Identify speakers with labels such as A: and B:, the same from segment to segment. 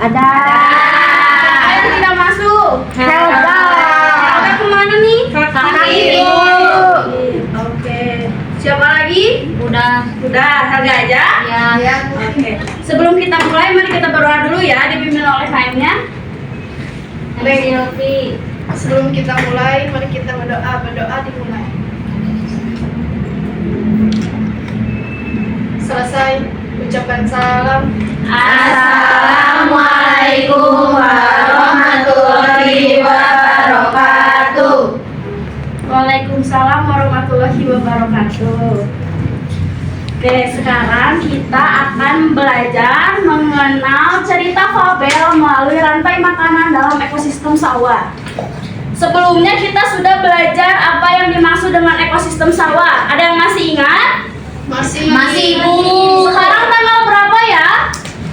A: Ada.
B: Yang tidak masuk.
A: Helga.
B: Helga kemana nih?
A: Kaki.
B: Oke. Siapa lagi?
A: Udah.
B: Udah, Helga aja?
A: Ya.
B: Oke. Sebelum kita mulai, mari kita berdoa dulu ya, dipimpin oleh HM-nya.
C: Sebelum kita mulai, mari kita berdoa dimulai. Selesai ucapan salam.
A: Assalamualaikum warahmatullahi wabarakatuh.
B: Waalaikumsalam warahmatullahi wabarakatuh. Oke, sekarang kita akan belajar mengenal cerita fabel melalui rantai makanan dalam ekosistem sawah. Sebelumnya kita sudah belajar apa yang dimaksud dengan ekosistem sawah. Ada yang masih ingat?
C: Masih
A: Ibu.
B: Sekarang tanggal berapa ya?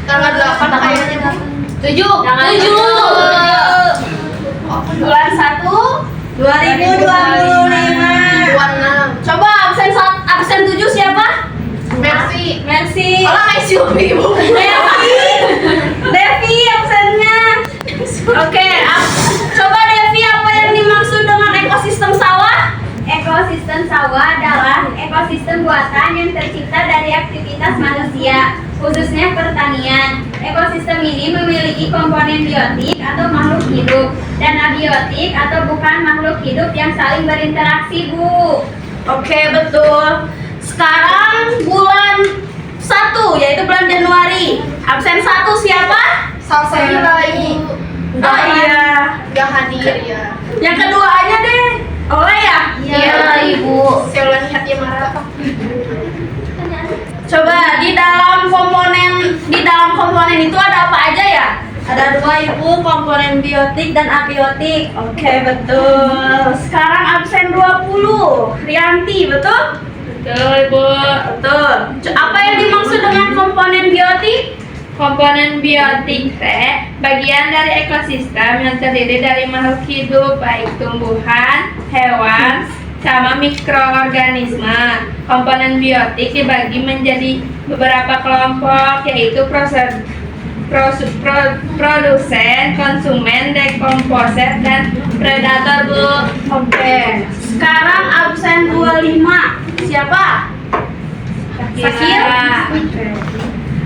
C: tanggal 8 kayaknya.
A: 7.
B: Bulan 1 2025.
C: 26.
B: Coba absen 7 siapa?
C: Merci.
B: Merci.
C: Ibu.
B: Devi absennya. Oke, coba Devi, apa yang dimaksud dengan ekosistem sawah?
D: Ekosistem sawah adalah ekosistem buatan yang tercipta dari aktivitas manusia, khususnya pertanian. Ekosistem ini memiliki komponen biotik atau makhluk hidup dan abiotik atau bukan makhluk hidup yang saling berinteraksi, Bu.
B: Oke, betul. Sekarang bulan 1, yaitu bulan Januari. Absen 1 siapa?
C: Salsabila Ibu.
B: Oh iya.
C: Gak hadir ya.
B: Yang kedua aja deh. Oh ya?
A: Iya, Ibu.
C: Saya ulang lihat dia marah.
B: Coba di dalam komponen itu ada apa aja ya? Ada 2 Ibu, komponen biotik dan abiotik. Oke, betul. Sekarang absen 20. Rianti, betul?
E: Betul, Ibu.
B: Betul. Apa yang dimaksud dengan komponen biotik?
E: Komponen biotik teh bagian dari ekosistem yang terdiri dari makhluk hidup baik tumbuhan, hewan, sama mikroorganisme. Komponen biotik dibagi menjadi beberapa kelompok, yaitu produsen, konsumen, dekomposer, dan predator, Bu.
B: Oke. Sekarang absen 25. Siapa? Sakir. Oke.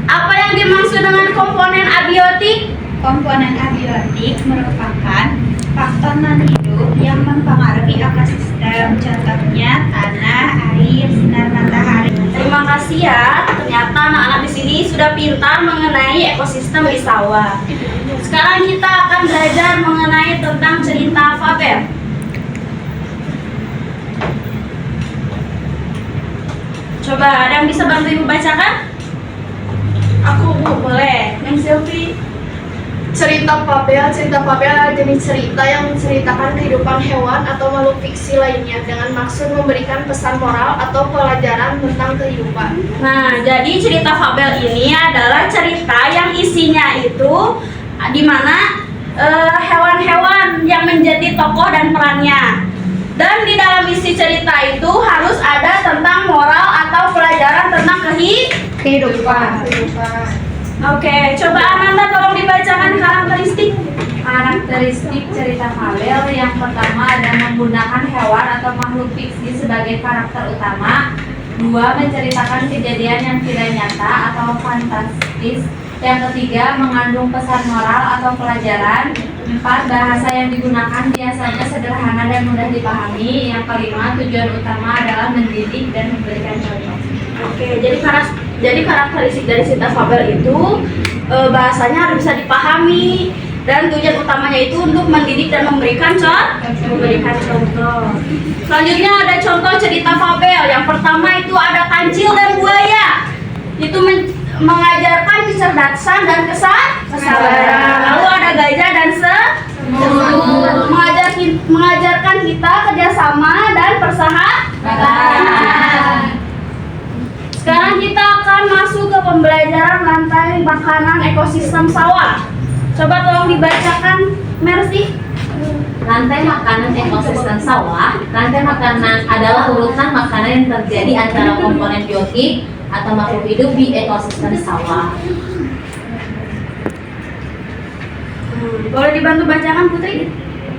B: Apa yang dimaksud dengan komponen abiotik?
D: Komponen abiotik merupakan faktor non-hidup yang mempengaruhi ekosistem, contohnya tanah, air, sinar matahari.
B: Terima kasih ya. Ternyata anak-anak di sini sudah pintar mengenai ekosistem di sawah. Sekarang kita akan belajar mengenai tentang cerita fabel. Coba ada yang bisa bantu Ibu bacakan? Aku, Bu, boleh. Neng Silvi.
C: Cerita fabel adalah jenis cerita yang menceritakan kehidupan hewan atau makhluk fiksi lainnya dengan maksud memberikan pesan moral atau pelajaran tentang kehidupan.
B: Nah, jadi cerita fabel ini adalah cerita yang isinya itu di mana hewan-hewan yang menjadi tokoh dan perannya. Dan di dalam isi cerita itu harus ada tentang moral atau pelajaran tentang kehidupan. Oke, coba Ananda tolong dibacakan karakteristik.
E: Karakteristik cerita fabel yang pertama adalah menggunakan hewan atau makhluk fiksi sebagai karakter utama. 2. Menceritakan kejadian yang tidak nyata atau fantastis. Yang ketiga, mengandung pesan moral atau pelajaran. 4. Bahasa yang digunakan biasanya sederhana dan mudah dipahami. Yang kelima, tujuan utama adalah mendidik dan memberikan contoh.
B: Oke, jadi karakteristik dari cerita fabel itu bahasanya harus bisa dipahami dan tujuan utamanya itu untuk mendidik dan memberikan contoh. Selanjutnya ada contoh cerita fabel. Yang pertama itu ada kancil dan buaya. Itu mengajarkan kecerdasan dan kesabaran. Lalu ada gajah dan semut, mengajarkan kita kerjasama dan persahabatan. Sekarang kita akan masuk ke pembelajaran rantai makanan ekosistem sawah. Coba tolong dibacakan, Mercy.
A: Rantai makanan ekosistem sawah. Rantai makanan adalah urutan makanan yang terjadi antara komponen biotik atau makhluk hidup di ekosistem sawah.
B: Boleh dibantu bacakan Putri?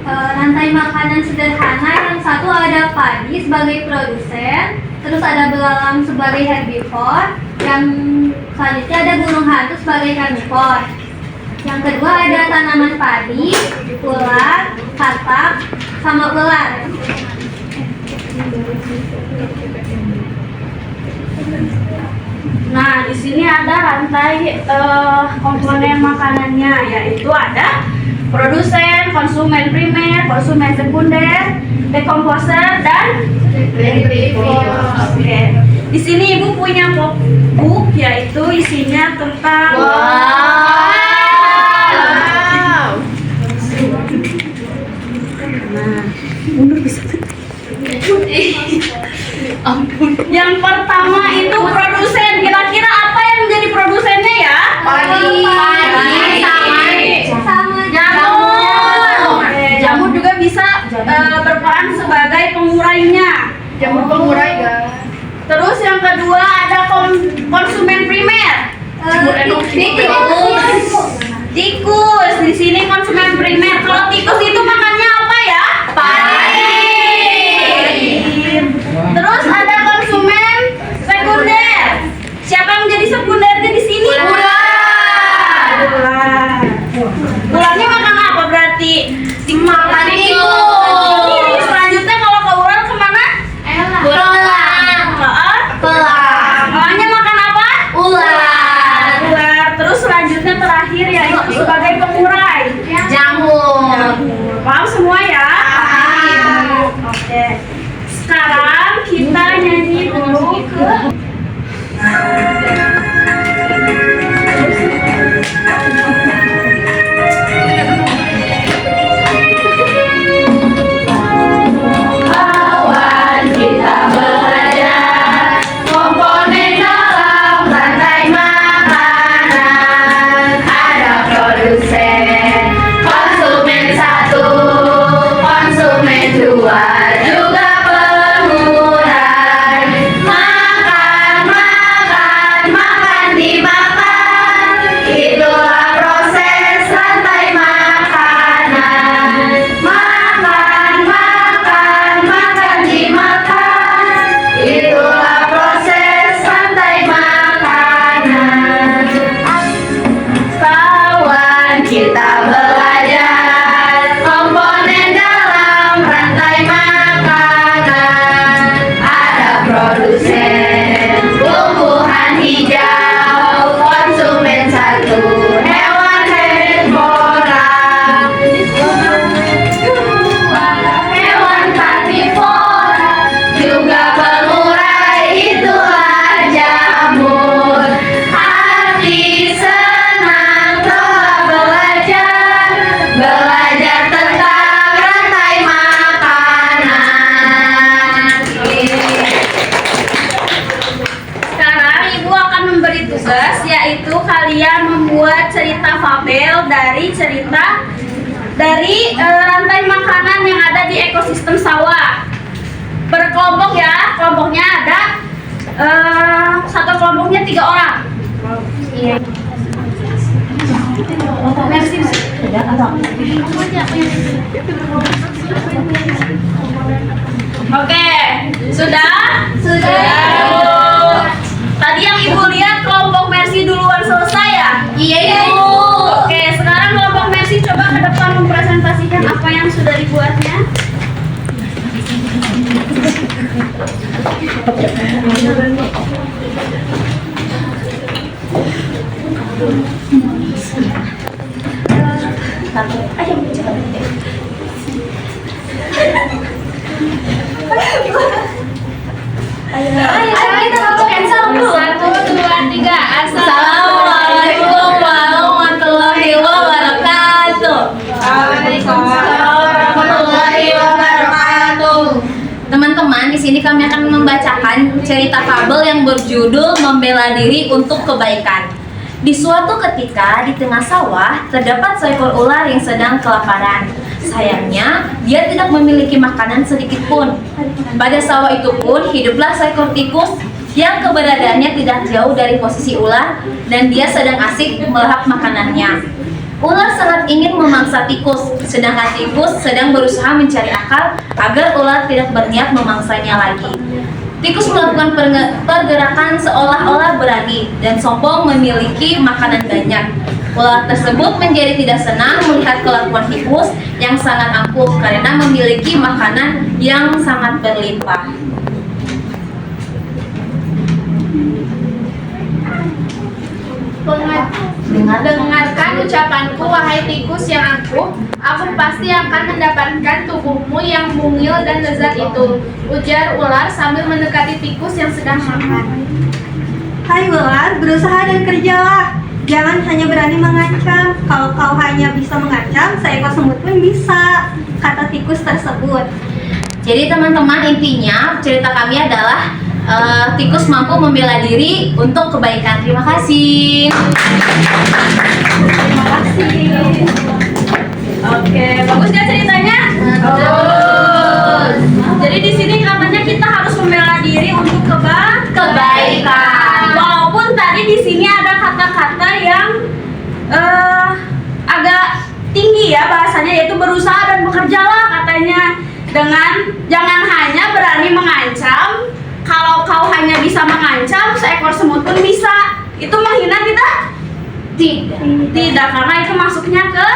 D: Rantai makanan sederhana yang satu ada padi sebagai produsen, terus ada belalang sebagai herbivore, yang selanjutnya ada burung hantu sebagai karnivor. Yang kedua ada tanaman padi, ular, katak, sama ular.
B: Nah, di sini ada rantai komponen makanannya, yaitu ada produsen, konsumen primer, konsumen sekunder, decomposer, dan retriever. Oke. Di sini Ibu punya book, yaitu isinya tentang yang pertama itu produsen. Kira-kira apa yang menjadi produsennya ya?
C: Padi.
D: Sama
B: Jamur. Jamur juga bisa berperan sebagai pengurainya.
C: Jamur pengurai, guys.
B: Terus yang kedua ada konsumen primer. Tikus. Di sini konsumen primer. Kalau tikus itu makannya apa ya? Padi. Terus ada konsumen sekunder. Siapa yang menjadi sekundernya di sini? Ular. Ularnya makan apa berarti? Makan tikus. Selanjutnya kalau ke ular kemana? Pelang. Pelangnya makan apa? Ular. Terus selanjutnya terakhir yaitu sebagai pengurai.
A: Jamur.
B: Paham semua ya? Oke. Sekarang kita nyanyi dulu ke
A: Kawan kita belajar komponen dalam rantai makanan. Ada produsen, konsumen satu, konsumen dua, juga pengurai. Makan, makan, makan dimakan. Itulah proses rantai makanan. Makan, makan, makan dimakan. Itulah proses rantai makanan. Kawan kita belajar komponen dalam rantai makanan. Ada produsen, tumbuhan hijau, konsumen satu, hewan herbivora, hewan karnivora, juga pengurai, itulah jamur. Hati senang telah belajar, belajar tentang rantai makanan.
B: Sekarang Ibu akan memberi tugas, yaitu kalian membuat cerita fabel dari rantai makanan yang ada di ekosistem sawah. Berkelompok ya, kelompoknya ada satu kelompoknya 3 orang. Oke, sudah? Sudah. Tadi yang Ibu lihat kelompok Mercy duluan selesai ya?
A: Iya, Ibu.
B: Oke, sekarang kelompok Mercy coba ke depan mempresentasikan apa yang sudah dibuatnya.
D: Ayo kita lakukan satu.
E: 1, 2, 3.
A: Assalamualaikum warahmatullahi wabarakatuh. Warahmatullahi wabarakatuh. Teman-teman, di sini kami akan membacakan cerita fabel yang berjudul Membela Diri untuk Kebaikan. Di suatu ketika di tengah sawah terdapat seekor ular yang sedang kelaparan. Sayangnya, dia tidak memiliki makanan sedikit pun. Pada sawah itu pun hiduplah seekor tikus yang keberadaannya tidak jauh dari posisi ular dan dia sedang asik melahap makanannya. Ular sangat ingin memangsa tikus, sedangkan tikus sedang berusaha mencari akal agar ular tidak berniat memangsanya lagi. Tikus melakukan pergerakan seolah-olah berani dan sombong memiliki makanan banyak. Ular tersebut menjadi tidak senang melihat kelakuan tikus yang sangat angkuh karena memiliki makanan yang sangat berlimpah.
C: Dengarkan ucapanku, wahai tikus yang angkuh, aku pasti akan mendapatkan tubuhmu yang mungil dan lezat itu, ujar ular sambil mendekati tikus yang sedang makan.
F: Hai ular, berusaha dan kerjalah. Jangan hanya berani mengancam. Kalau kau hanya bisa mengancam, seekor semut pun bisa, kata tikus tersebut.
A: Jadi teman-teman, intinya cerita kami adalah tikus mampu membela diri untuk kebaikan. Terima kasih.
B: Terima kasih. Oke, bagus ya ceritanya?
A: Bagus.
B: Jadi di sini katanya kita harus membela diri untuk kebaikan. Walaupun tadi di sini ada kata-kata yang agak tinggi ya bahasanya, yaitu berusaha dan bekerjalah katanya, dengan jangan hanya berani mengancam. Kalau kau hanya bisa mengancam, seekor semut pun bisa. Itu menghina tidak? Tidak, karena itu masuknya ke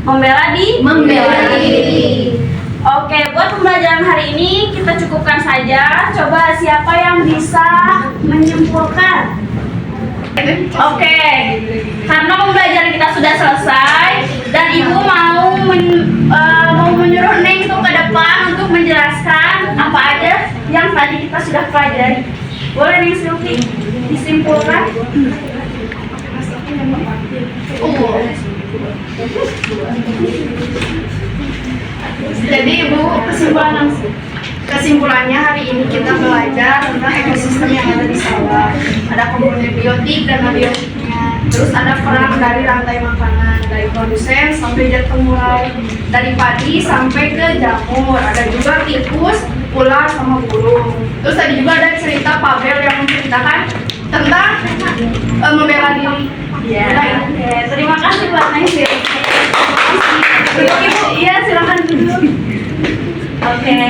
B: membela diri. Oke, buat pembelajaran hari ini kita cukupkan saja. Coba siapa yang bisa menyimpulkan? Oke, karena pembelajaran kita sudah selesai dan ibu mau menyuruh Neng untuk ke depan untuk menjelaskan apa aja yang tadi kita sudah pelajari. Boleh Neng Silvi disimpulkan?
C: Jadi Ibu, kesimpulannya hari ini kita belajar tentang ekosistem yang ada di sawah. Ada komponen biotik dan abiotiknya. Terus ada peran dari rantai makanan, dari produsen sampai jatuh mulai, dari padi sampai ke jamur. Ada juga tikus, ular sama burung. Terus tadi juga ada cerita Pavel yang menceritakan tentang membela diri.
B: Ya. Oke, terima kasih Mbak Naisir. Duduk Ibu, iya silakan duduk. Oke,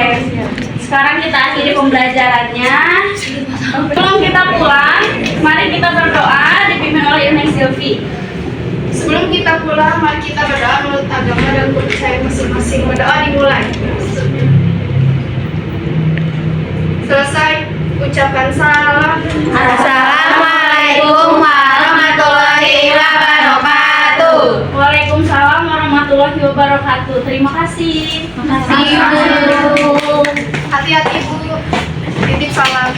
B: sekarang kita akhiri pembelajarannya. Sebelum kita pulang, mari kita berdoa dipimpin oleh Neng Silvi.
C: Sebelum kita pulang, mari kita berdoa menurut agama dan kepercayaan masing-masing. Berdoa dimulai. Selesai, ucapkan salam.
A: Assalamualaikum warahmatullahi wabarakatuh.
B: Waalaikumsalam warahmatullahi wabarakatuh. Terima kasih.
A: Terima kasih, Bu.
C: Hati-hati Bu, titip salam.